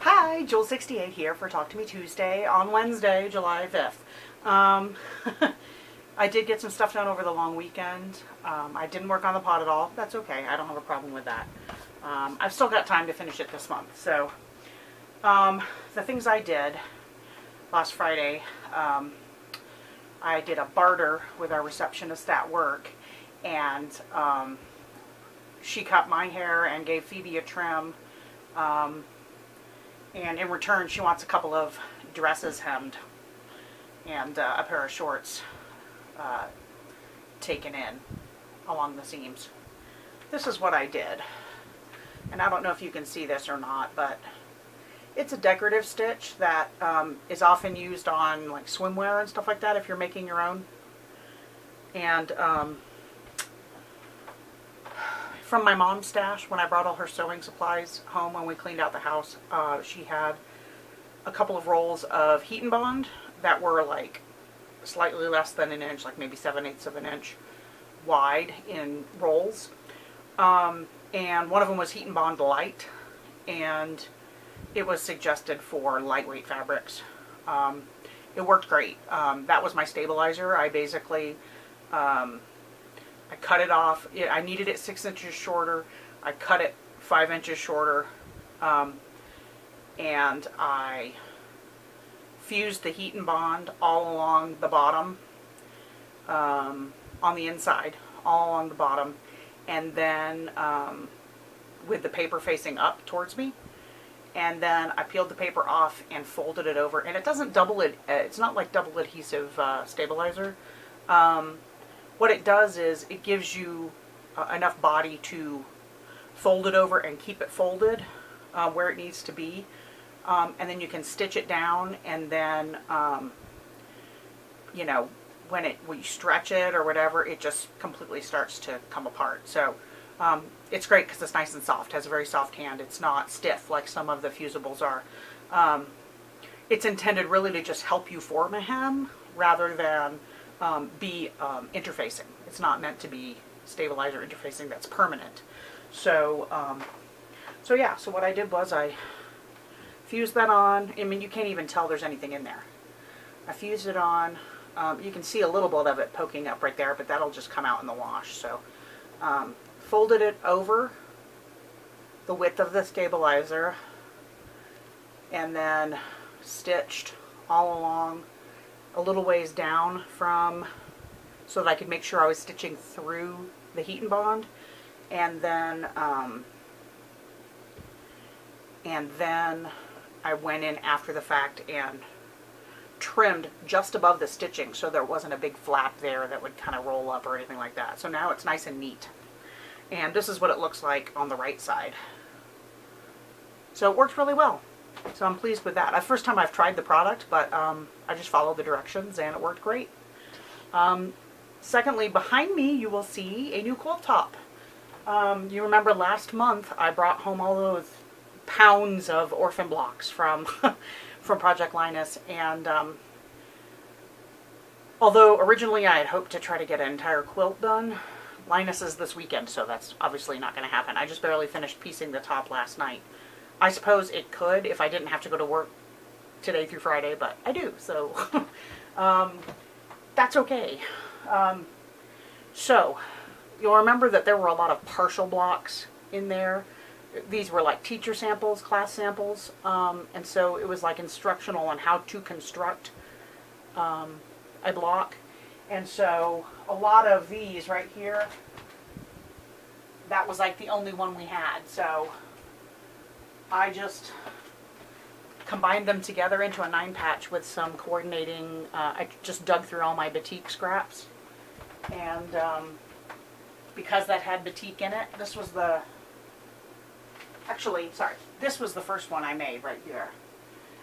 Hi, jewells68 here for Talk to Me Tuesday on Wednesday, July 5th. I did get some stuff done over the long weekend. I didn't work on the pot at all. That's okay. I don't have a problem with that. I've still got time to finish it this month. So the things I did last Friday, I did a barter with our receptionist at work, and she cut my hair and gave Phoebe a trim. And in return, she wants a couple of dresses hemmed and a pair of shorts taken in along the seams. This is what I did. And I don't know if you can see this or not, but it's a decorative stitch that is often used on like swimwear and stuff like that if you're making your own. And from my mom's stash, when I brought all her sewing supplies home when we cleaned out the house, she had a couple of rolls of heat and bond that were like slightly less than an inch, like maybe 7/8 of an inch wide in rolls. And one of them was heat and bond light, and it was suggested for lightweight fabrics. It worked great. That was my stabilizer. I basically I cut it off. I needed it 6 inches shorter. I cut it 5 inches shorter, and I fused the heat and bond all along the bottom, on the inside, all along the bottom, and then with the paper facing up towards me. And then I peeled the paper off and folded it over. And it doesn't double it. It's not like double adhesive stabilizer. What it does is it gives you enough body to fold it over and keep it folded where it needs to be. And then you can stitch it down, and then, you know, when you stretch it or whatever, it just completely starts to come apart. So it's great because it's nice and soft. It has a very soft hand. It's not stiff like some of the fusibles are. It's intended really to just help you form a hem rather than be interfacing. It's not meant to be stabilizer interfacing that's permanent. So, so yeah, so what I did was I fused that on. I mean, you can't even tell there's anything in there. I fused it on. You can see a little bit of it poking up right there, but that'll just come out in the wash. So, folded it over the width of the stabilizer, and then stitched all along a little ways down from, so that I could make sure I was stitching through the heat and bond, and then I went in after the fact and trimmed just above the stitching so there wasn't a big flap there that would kind of roll up or anything like that. So now it's nice and neat. And this is what it looks like on the right side. So it worked really well. So I'm pleased with that. That's the first time I've tried the product, but I just followed the directions and it worked great. Secondly, behind me you will see a new quilt top. You remember last month I brought home all those pounds of Orphan blocks from from Project Linus, and although originally I had hoped to try to get an entire quilt done, Linus is this weekend, so that's obviously not going to happen. I just barely finished piecing the top last night. I suppose it could if I didn't have to go to work today through Friday, but I do, so that's okay. So you'll remember that there were a lot of partial blocks in there. These were like teacher samples, class samples, and so it was like instructional on how to construct a block. And so a lot of these right here, that was like the only one we had. So I just combined them together into a 9-patch with some coordinating. I just dug through all my batik scraps, and because that had batik in it, this was the, actually, sorry, this was the first one I made right here.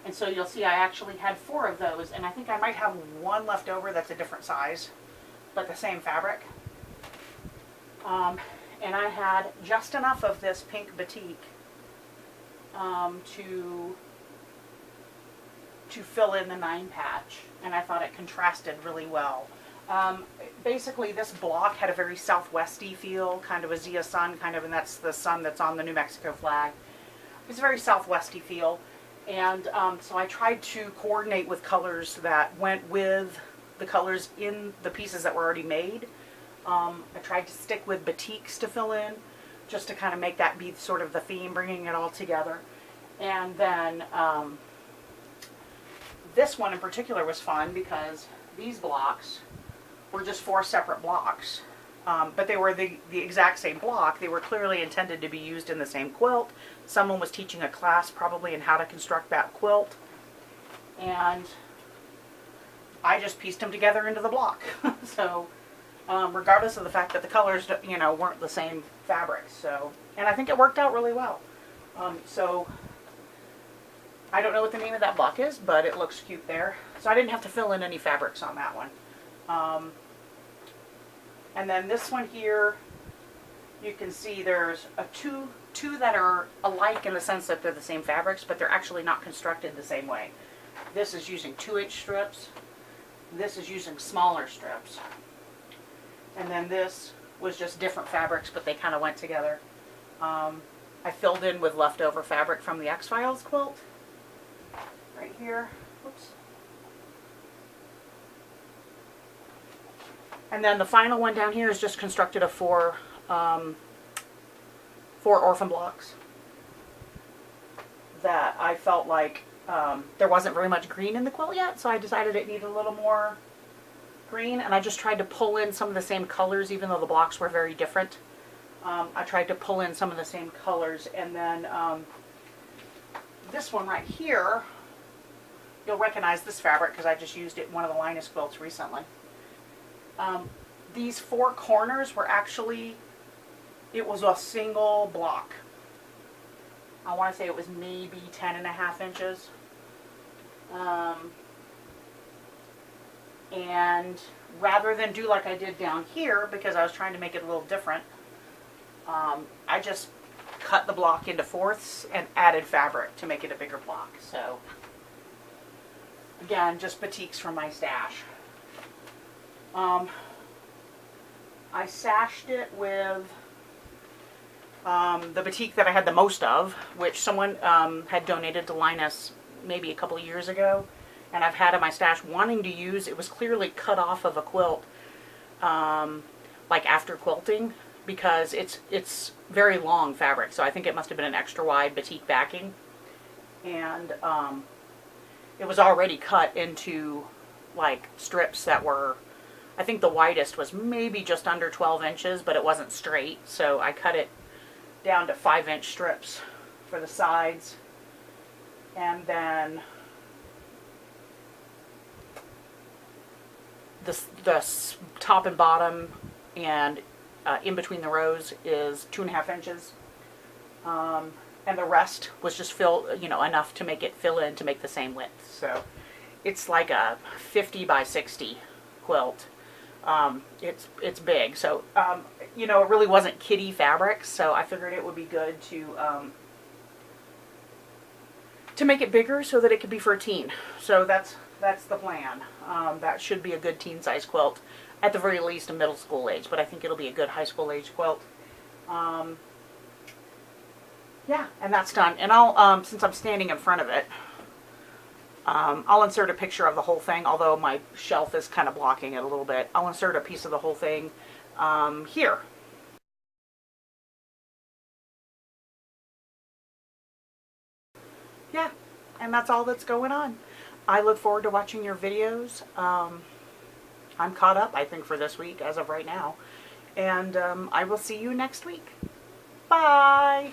And so you'll see I actually had 4 of those, and I think I might have one left over that's a different size, but the same fabric. And I had just enough of this pink batik to fill in the 9-patch, and I thought it contrasted really well. Basically, this block had a very southwesty feel, kind of a Zia sun, kind of, and that's the sun that's on the New Mexico flag. It's a very southwesty feel, And so I tried to coordinate with colors that went with the colors in the pieces that were already made. I tried to stick with batiks to fill in, just to kind of make that be sort of the theme, bringing it all together. And then this one in particular was fun because these blocks were just 4 separate blocks. But they were the exact same block. They were clearly intended to be used in the same quilt. Someone was teaching a class probably in how to construct that quilt. And I just pieced them together into the block. So regardless of the fact that the colors, you know, weren't the same fabrics. So, and I think it worked out really well. So I don't know what the name of that block is, but it looks cute there. So I didn't have to fill in any fabrics on that one. And then this one here, you can see there's two that are alike in the sense that they're the same fabrics, but they're actually not constructed the same way. This is using 2-inch strips. This is using smaller strips. And then this was just different fabrics, but they kind of went together. I filled in with leftover fabric from the X-Files quilt. Right here. Whoops. And then the final one down here is just constructed of 4 orphan blocks that I felt like there wasn't very much green in the quilt yet, so I decided it needed a little more green, and I just tried to pull in some of the same colors even though the blocks were very different. I tried to pull in some of the same colors, and then this one right here, you'll recognize this fabric because I just used it in one of the Linus quilts recently. These 4 corners were actually, it was a single block. I want to say it was maybe 10.5 inches. And rather than do like I did down here, because I was trying to make it a little different, I just cut the block into 4ths and added fabric to make it a bigger block. So again, just batiks from my stash. I sashed it with the batik that I had the most of, which someone had donated to Linus maybe a couple of years ago, and I've had in my stash wanting to use. It was clearly cut off of a quilt, like after quilting, because it's very long fabric, so I think it must have been an extra wide batik backing, and it was already cut into like strips that were, I think the widest was maybe just under 12 inches, but it wasn't straight, so I cut it down to 5-inch strips for the sides, and then the top and bottom and in between the rows is 2.5 inches, and the rest was just enough to make it fill in to make the same width. So it's like a 50 by 60 quilt. It's big, so it really wasn't kitty fabric, so I figured it would be good to make it bigger so that it could be for a teen. So that's the plan. That should be a good teen size quilt, at the very least a middle school age, but I think it'll be a good high school age quilt. Yeah, and that's done. And I'll since I'm standing in front of it, I'll insert a picture of the whole thing, although my shelf is kind of blocking it a little bit. I'll insert a piece of the whole thing here. Yeah, and that's all that's going on. I look forward to watching your videos. I'm caught up, I think, for this week as of right now. And I will see you next week. Bye!